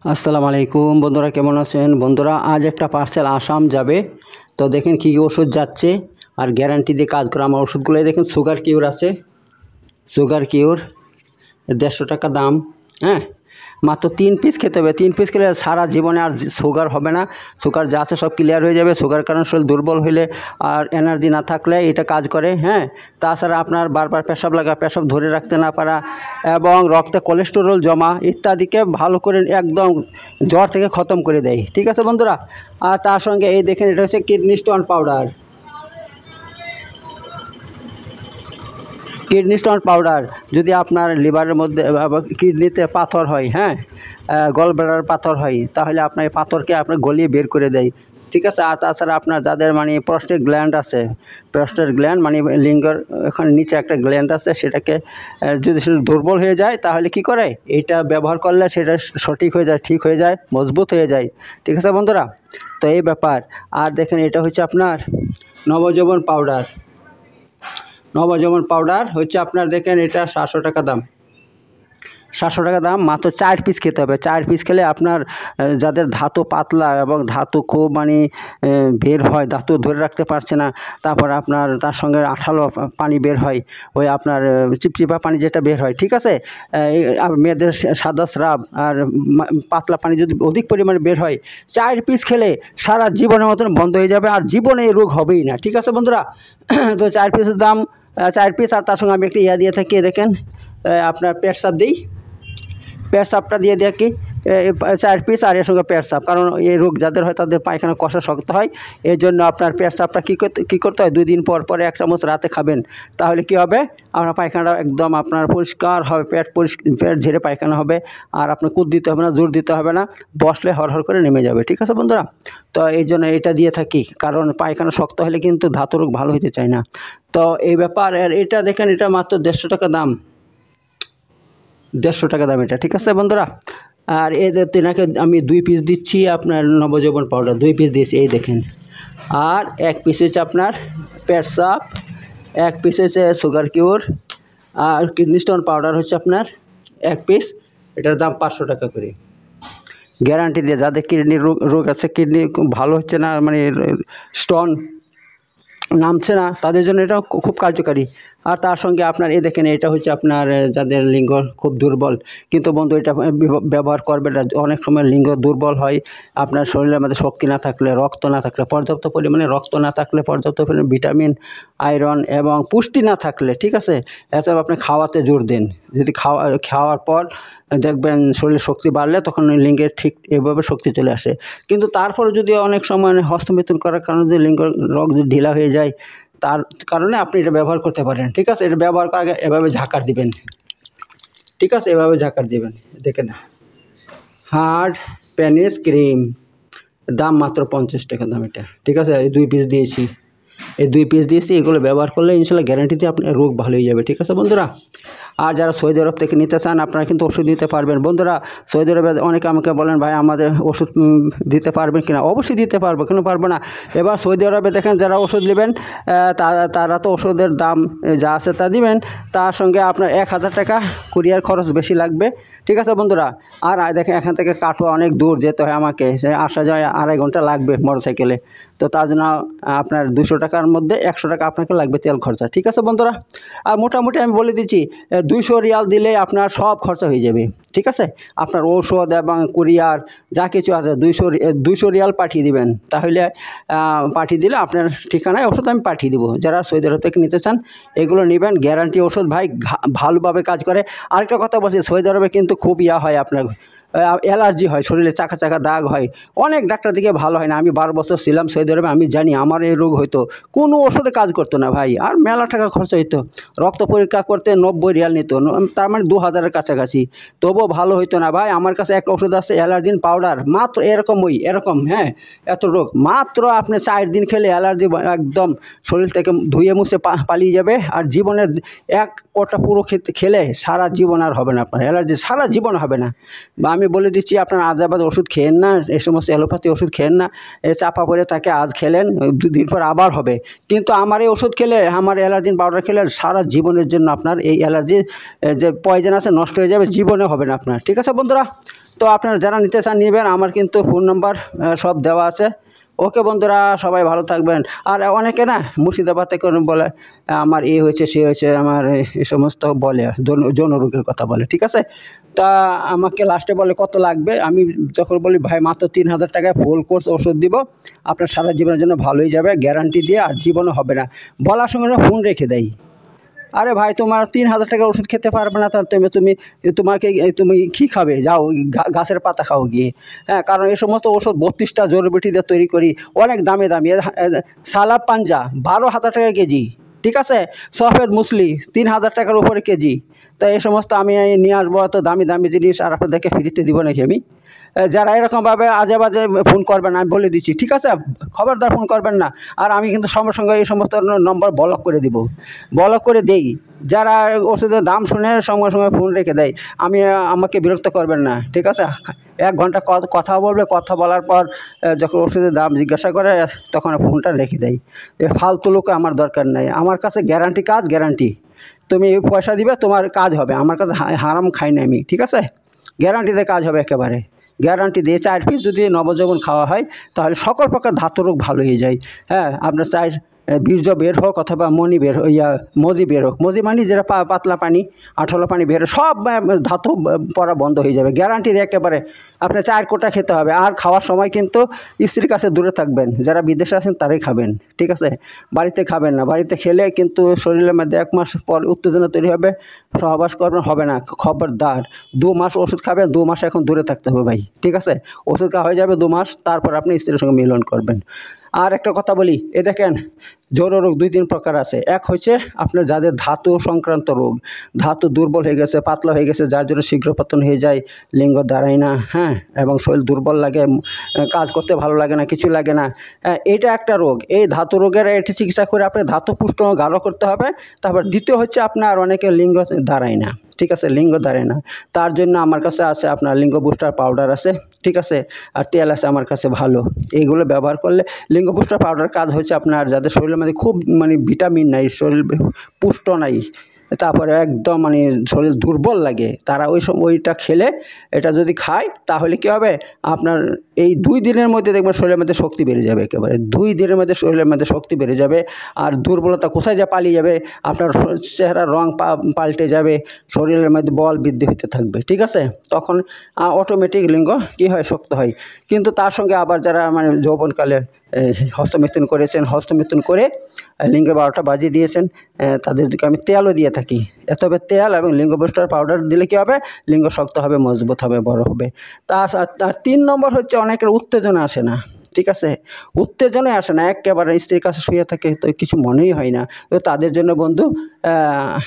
আসসালামু আলাইকুম বন্ধুরা, কেমন আছেন? বন্ধুরা, আজ একটা পার্সেল আসাম যাবে। তো দেখেন কী কী ওষুধ যাচ্ছে আর গ্যারান্টি দিয়ে কাজ করা আমার ওষুধগুলো। দেখেন সুগার কিউর আছে, সুগার কিউর 150 টাকা দাম। হ্যাঁ, মাত্র 3 পিস খেতে হবে। 3 পিস খেলে সারা জীবনে আর সুগার হবে না। সুগার যা আছে সব ক্লিয়ার হয়ে যাবে। সুগার কারণে শরীর দুর্বল হইলে আর এনার্জি না থাকলে এটা কাজ করে। হ্যাঁ, তাছাড়া আপনার বারবার পেশাব লাগা, পেশাব ধরে রাখতে না পারা এবং রক্তে কোলেস্টেরল জমা ইত্যাদিকে ভালো করে একদম জ্বর থেকে খতম করে দেয়। ঠিক আছে বন্ধুরা, আর তার সঙ্গে এই দেখেন এটা হচ্ছে kidney stone powder. Kidney stone powder যদি আপনার লিভারের মধ্যে কিডনিতে পাথর হয়, হ্যাঁ, গল ব্লাডার পাথর হয়, তাহলে আপনার এই পাথরকে আপনার গলিয়ে বের করে দেয়। ঠিক আছে, আর তাছাড়া আপনার যাদের মানে প্রস্টেট গ্ল্যান্ড আছে, প্রস্টেট গ্ল্যান্ড মানে লিঙ্গর ওখানে নিচে একটা গ্ল্যান্ড আছে, সেটাকে যদি সেটা দুর্বল হয়ে যায় তাহলে কি করে, এইটা ব্যবহার করলে সেটা সঠিক হয়ে যায়, ঠিক হয়ে যায়, মজবুত হয়ে যায়। ঠিক আছে বন্ধুরা, তো এই ব্যাপার। আর দেখেন এটা হচ্ছে আপনার নবযৌবন পাউডার। নবযৌবন পাউডার হচ্ছে আপনার দেখেন এটা 700 টাকা দাম। 700 টাকা দাম, মাত্র 4 পিস খেতে হবে। 4 পিস খেলে আপনার যাদের ধাতু পাতলা এবং ধাতু খুব মানে বের হয়, ধাতু ধরে রাখতে পারছে না, তারপর আপনার তার সঙ্গে আঠালো পানি বের হয়, ওই আপনার চিপচিপা পানি যেটা বের হয়, ঠিক আছে, মেয়েদের সাদা স্রাব আর পাতলা পানি যদি অধিক পরিমাণে বের হয়, 4 পিস খেলে সারা জীবনের মতন বন্ধ হয়ে যাবে, আর জীবনে এই রোগ হবেই না। ঠিক আছে বন্ধুরা, তো 4 পিসের দাম 4 পিস। আর তার সঙ্গে আমি একটা ইয়া দিয়ে থাকি, দেখেন আপনার পেট সাপ দিই, পেট সাপটা দিয়ে দেখি 4 পিস, আর এর সঙ্গে পেট সাপ, কারণ এই রোগ যাদের হয় তাদের পায়খানা কষা শক্ত হয়। এই জন্য আপনার পেট সাপটা কী করতে হয়, 2 দিন পর পরে 1 চামচ রাতে খাবেন, তাহলে কি হবে, আপনার পায়খানাটা একদম আপনার পরিষ্কার হবে, পেট ঝেড়ে পায়খানা হবে, আর আপনার কুদ দিতে হবে না, জোর দিতে হবে না, বসলে হরহর করে নেমে যাবে। ঠিক আছে বন্ধুরা, তো এই জন্য এটা দিয়ে থাকি, কারণ পায়খানা শক্ত হলে কিন্তু ধাতু রোগ ভালো হতে চায় না। তো এই ব্যাপার। আর এটা দেখেন এটা মাত্র 150 টাকা দাম, 150 টাকা দাম এটা। ঠিক আছে বন্ধুরা, আর এদের তেনাকে আমি 2 পিস দিচ্ছি আপনার নবযৌবন পাউডার, 2 পিস দিয়েছি, এই দেখেন। আর 1 পিস হচ্ছে আপনার পেট সাপ, 1 পিস হচ্ছে সুগার কিউর, আর কিডনি স্টোন পাউডার হচ্ছে আপনার 1 পিস। এটার দাম 500 টাকা করে, গ্যারান্টি দিয়ে। যাদের কিডনির রোগ আছে, কিডনি ভালো হচ্ছে না, মানে স্টোন নামছে না, তাদের জন্য এটা খুব কার্যকারী। আর তার সঙ্গে আপনার এই দেখেন এটা হচ্ছে আপনার যাদের লিঙ্গ খুব দুর্বল, কিন্তু বন্ধু এটা ব্যবহার করবেন না। অনেক সময় লিঙ্গ দুর্বল হয় আপনার শরীরের মধ্যে শক্তি না থাকলে, রক্ত না থাকলে, পর্যাপ্ত পরিমাণে রক্ত না থাকলে, পর্যাপ্ত পরিমাণে ভিটামিন, আয়রন এবং পুষ্টি না থাকলে, ঠিক আছে, এছাড়াও আপনি খাওয়াতে জোর দেন। যদি খাওয়ার পর দেখবেন শরীরে শক্তি বাড়লে, তখন ওই লিঙ্গের ঠিক এভাবে শক্তি চলে আসে। কিন্তু তারপরে যদি অনেক সময় হস্তমৈথুন করার কারণে যদি লিঙ্গ রগ যদি ঢিলা হয়ে যায়, তার কারণে আপনি এটা ব্যবহার করতে পারেন। ঠিক আছে, এটা ব্যবহার করার আগে এভাবে ঝাঁকার দিবেন। ঠিক আছে, এভাবে ঝাঁকার দিবেন। দেখেন হার্ড প্যানিস ক্রিম, দাম মাত্র 50 টাকা দাম এটা। ঠিক আছে, এই 2 পিস দিয়েছি, এগুলো ব্যবহার করলে ইনশাল্লাহ গ্যারান্টিতে আপনার রোগ ভালো হয়ে যাবে। ঠিক আছে বন্ধুরা, আর যারা সৌদি আরব থেকে নিতে চান, আপনারা কিন্তু ওষুধ নিতে পারবেন। বন্ধুরা, সৌদি আরবে অনেকে আমাকে বলেন, ভাই আমাদের ওষুধ দিতে পারবেন কিনা? অবশ্যই দিতে পারবো, কেন পারবো না। এবার সৌদি আরবে দেখেন যারা ওষুধ নেবেন, তারা তো ওষুধের দাম যা আছে তা দিবেন, তার সঙ্গে আপনার 1000 টাকা কুরিয়ার খরচ বেশি লাগবে। ঠিক আছে বন্ধুরা, আর দেখেন এখান থেকে কাটোয়া অনেক দূর যেতে হয় আমাকে, সে আসা যায় 2.5 ঘন্টা লাগবে মোটরসাইকেলে। তো তার জন্য আপনার 200 টাকার মধ্যে 100 টাকা আপনাকে লাগবে তেল খরচা। ঠিক আছে বন্ধুরা, আর মোটামুটি আমি বলে দিচ্ছি 200 রিয়াল দিলে আপনার সব খরচা হয়ে যাবে। ঠিক আছে, আপনার ঔষধ এবং কুরিয়ার যা কিছু আছে 200 রিয়াল পাঠিয়ে দিবেন, তাহলে পাঠিয়ে দিলে আপনার ঠিকানায় ওষুধ আমি পাঠিয়ে দেবো। যারা সৌদি আরব থেকে নিতে চান এগুলো নেবেন, গ্যারান্টি ওষুধ ভাই, ভালোভাবে কাজ করে। আরেকটা কথা বলছি, সৌদি আরবে কিন্তু খুব হয় আপনার অ্যালার্জি হয়, শরীরে চাকা চাকা দাগ হয়, অনেক ডাক্তার দিকে ভালো হয় না। আমি 12 বছর ছিলাম সৌদি আরবে, আমি জানি আমার এই রোগ হইতো, কোনো ওষুধে কাজ করতো না ভাই, আর মেলা টাকা খরচ হইতো। রক্ত পরীক্ষা করতে 90 রিয়াল নিত, তার মানে 2000-এর কাছাকাছি, তবুও ভালো হইতো না ভাই। আমার কাছে একটা ওষুধ আছে অ্যালার্জিন পাউডার, মাত্র এরকম হ্যাঁ, এত রোগ, মাত্র আপনি 4 দিন খেলে অ্যালার্জি একদম শরীর থেকে ধুয়ে মুছে পালিয়ে যাবে, আর জীবনের 1 কোটা পুরো খেলে সারা জীবন আর হবে না, আপনার অ্যালার্জি সারা জীবন হবে না। বা আমি বলে দিচ্ছি, আপনার আজ আবার ওষুধ খেয়েন না, এই সমস্ত অ্যালোপ্যাথি ওষুধ খেয়েন না। চাপা পড়ে তাকে আজ খেলেন, 2 দিন পর আবার হবে। কিন্তু আমার এই ওষুধ খেলে, আমার অ্যালার্জিন পাউডার খেলে সারা জীবনের জন্য আপনার এই অ্যালার্জি যে পয়জন আছে নষ্ট হয়ে যাবে, জীবনে হবে না আপনার। ঠিক আছে বন্ধুরা, তো আপনারা যারা নিতে চান নেবেন, আমার কিন্তু ফোন নাম্বার সব দেওয়া আছে। ওকে বন্ধুরা, সবাই ভালো থাকবেন। আর অনেকে না মুর্শিদাবাদ থেকে বলে আমার এ হয়েছে সে হয়েছে, আমার এই সমস্ত বলে যৌন রোগের কথা বলে। ঠিক আছে, তা আমাকে লাস্টে বলে কত লাগবে, আমি যখন বলি ভাই মাত্র 3,000 টাকায় ফুল কোর্স ওষুধ দিব, আপনার সারা জীবনের জন্য ভালোই যাবে গ্যারান্টি দিয়ে, আর জীবনে হবে না। বলার সঙ্গে ফোন রেখে দেয়। আরে ভাই, তোমার 3,000 টাকার ওষুধ খেতে পারবে না, তার তুমি কী খাবে, যাও গাছের পাতা খাও গিয়ে। হ্যাঁ, কারণ এই সমস্ত ওষুধ 32টা জড়িবুটি দিয়ে তৈরি করি, অনেক দামি দামি। সালাব পাঞ্জা 12,000 টাকা কেজি। ঠিক আছে, সফেদ মুসলি 3,000 টাকার উপরে কেজি। তো এই সমস্ত আমি নিয়ে আসবো এত দামি দামি জিনিস, আর আপনাদেরকে ফ্রিতে দিব নাকি আমি? যারা এরকমভাবে আজে বাজে ফোন করবেন, আমি বলে দিচ্ছি। ঠিক আছে, খবরদার ফোন করবেন না। আর আমি কিন্তু সঙ্গে সঙ্গে এই সমস্ত নম্বর ব্লক করে দিব, ব্লক করে দেই। যারা ওষুধের দাম শুনে সঙ্গে সঙ্গে ফোন রেখে দেয়, আমাকে বিরক্ত করবেন না। ঠিক আছে, 1 ঘন্টা কথা বলবে, কথা বলার পর যখন ওষুধের দাম জিজ্ঞাসা করে তখন ফোনটা রেখে দেয়। ফালতু লোক আমার দরকার নেই। আমার কাছে গ্যারান্টি কাজ, গ্যারান্টি। তুমি পয়সা দিবে, তোমার কাজ হবে। আমার কাছে হারাম খাই না আমি। ঠিক আছে, গ্যারান্টিতে কাজ হবে একেবারে, গ্যারান্টি দিয়ে। 4 পিস যদি নবযৌবন খাওয়া হয় তাহলে সকল প্রকার ধাতু রোগ ভালো হয়ে যায়। হ্যাঁ, আপনার চাই বীর্য বের হোক অথবা মনি বের মজি বের হোক। মজি মানে যেটা পাতলা পানি, আঠালো পানি বের হোক, সব ধাতু পড়া বন্ধ হয়ে যাবে, গ্যারান্টি দিয়ে একেবারে। আপনার 4 কোটা খেতে হবে। আর খাওয়ার সময় কিন্তু স্ত্রীর কাছে দূরে থাকবেন, যারা বিদেশে আছেন তারাই খাবেন। ঠিক আছে, বাড়িতে খাবেন না। বাড়িতে খেলে কিন্তু শরীরের মধ্যে 1 মাস পর উত্তেজনা তৈরি হবে, সহবাস করবেন, হবে না। খবরদার, 2 মাস ওষুধ খাবেন, 2 মাস এখন দূরে থাকতে হবে ভাই। ঠিক আছে, ওষুধ খাওয়া হয়ে যাবে 2 মাস, তারপর আপনি স্ত্রীর সঙ্গে মিলন করবেন। আর একটা কথা বলি, দেখেন, যৌন রোগ 2-3 প্রকার আছে। এক হচ্ছে আপনার যাদের ধাতু সংক্রান্ত রোগ, ধাতু দুর্বল হয়ে গেছে, পাতলা হয়ে গেছে, যার জন্য শীঘ্র পতন হয়ে যায়, লিঙ্গ দাঁড়ায় না, হ্যাঁ, এবং শরীর দুর্বল লাগে, কাজ করতে ভালো লাগে না, কিছু লাগে না। এটা একটা রোগ। এই ধাতু রোগের এটি চিকিৎসা করে আপনি ধাতু পুষ্ট গাঢ় করতে হবে। তারপর দ্বিতীয় হচ্ছে আপনার অনেকের লিঙ্গ দাঁড়ায় না। ঠিক আছে, লিঙ্গ দাঁড়ায় না, তার জন্য আমার কাছে আছে আপনার লিঙ্গ বুস্টার পাউডার আছে। ঠিক আছে, আর তেল আছে আমার কাছে ভালো। এইগুলো ব্যবহার করলে লিঙ্গ বুস্টার পাউডার কাজ হচ্ছে আপনার যাদের শরীরের মধ্যে খুব ভিটামিন নাই, শরীর পুষ্ট নাই, তারপরে একদম শরীর দুর্বল লাগে, তারা ওইটা খেলে, এটা যদি খায় তাহলে কী হবে, আপনার এই 2 দিনের মধ্যে দেখবেন শরীরের মধ্যে শক্তি বেড়ে যাবে। একেবারে 2 দিনের মধ্যে শরীরের মধ্যে শক্তি বেড়ে যাবে, আর দুর্বলতা কোথায় যা পালিয়ে যাবে, আপনার চেহারার রং পাল্টে যাবে, শরীরের মধ্যে বল বৃদ্ধি হতে থাকবে। ঠিক আছে, তখন অটোমেটিক লিঙ্গ কী হয়, শক্ত হয়। কিন্তু তার সঙ্গে আবার যারা যৌবনকালে হস্তমৈথুন করেছেন, হস্তমৈথুন করে লিঙ্গের 12টা বাজিয়ে দিয়েছেন, তাদেরকে আমি তেলও দিয়ে থাকি। তবে তেল এবং লিঙ্গ বুস্টার পাউডার দিলে কী হবে, লিঙ্গ শক্ত হবে, মজবুত হবে, বড় হবে। তার 3 নম্বর হচ্ছে অনেকের উত্তেজনা আসে না। ঠিক আছে, উত্তেজনাই আসে না, একেবারে স্ত্রীর কাছে শুয়ে থাকে তো কিছু মনেই হয় না। তো তাদের জন্য বন্ধু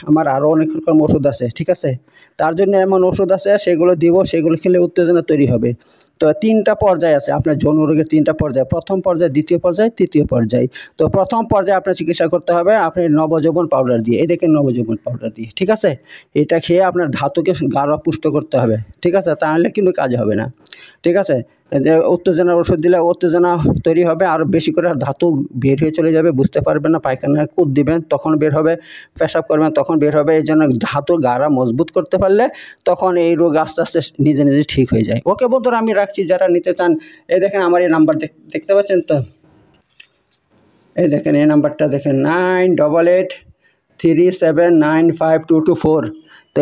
আমার আরও অনেক রকম ওষুধ আছে। ঠিক আছে, তার জন্য এমন ওষুধ আছে, সেগুলো দিব, সেগুলো খেলে উত্তেজনা তৈরি হবে। তো 3টা পর্যায় আছে আপনার যৌন রোগের, 3টা পর্যায়। প্রথম পর্যায়, দ্বিতীয় পর্যায়, তৃতীয় পর্যায়। তো প্রথম পর্যায়ে আপনার চিকিৎসা করতে হবে আপনি নবযৌবন পাউডার দিয়ে। এই দেখেন, নবযৌবন পাউডার দিয়ে। ঠিক আছে, এটা খেয়ে আপনার ধাতুকে গাঢ় পুষ্ট করতে হবে। ঠিক আছে, তাহলে কিন্তু কাজ হবে না। ঠিক আছে, উত্তেজনার ওষুধ দিলে উত্তেজনা তৈরি হবে, আরও বেশি করে ধাতু বের হয়ে চলে যাবে, বুঝতে পারবেন না। পায়খানা কুদ দিবেন তখন বের হবে, পেশাব করবেন তখন বের হবে। এই জন্য ধাতুর গাঢ়া মজবুত করতে পারলে তখন এই রোগ আস্তে আস্তে নিজে নিজে ঠিক হয়ে যায়। ওকে বন্ধুরা, আমি রাখছি। যারা নিতে চান, এই দেখেন আমার এই নাম্বার দেখতে পাচ্ছেন তো, এই দেখেন এই নাম্বারটা দেখেন, 988837952224। তো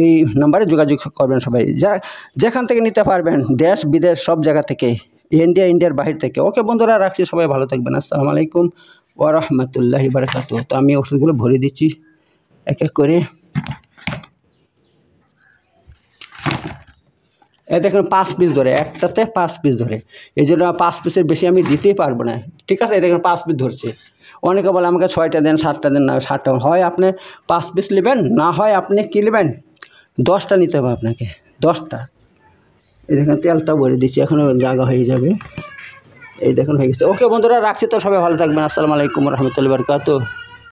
এই নাম্বারে যোগাযোগ করবেন সবাই, যেখান থেকে নিতে পারবেন, দেশ বিদেশ সব জায়গা থেকে, ইন্ডিয়ার বাহির থেকে। ওকে বন্ধুরা, রাখছি। সবাই ভালো থাকবেন। আসসালামু আলাইকুম ওয়া রাহমাতুল্লাহি ওয়া বারাকাতুহু। তো আমি ওষুধগুলো ভরে দিচ্ছি এক এক করে। দেখুন 5 পিস ধরে, একটাতে 5 পিস ধরে, এই জন্য 5 পিসের বেশি আমি দিতেই পারবো না। ঠিক আছে, দেখুন 5 পিস ধরছে। অনেকে বলে আমাকে 6টা দেন, 7টা দেন, না 7টা হয় আপনি 5 পিস নেবেন, না হয় আপনি কী নেবেন, 10টা নিতে হবে আপনাকে, 10টা। এই দেখুন তেলটা ভরে দিচ্ছি, এখনও জায়গা হয়ে যাবে। এই দেখুন হয়ে গেছে। ওকে বন্ধুরা, রাখছি। তো সবাই ভালো থাকবেন। আসসালামু আলাইকুম ওয়া রাহমাতুল্লাহি ওয়া বারাকাতুহু।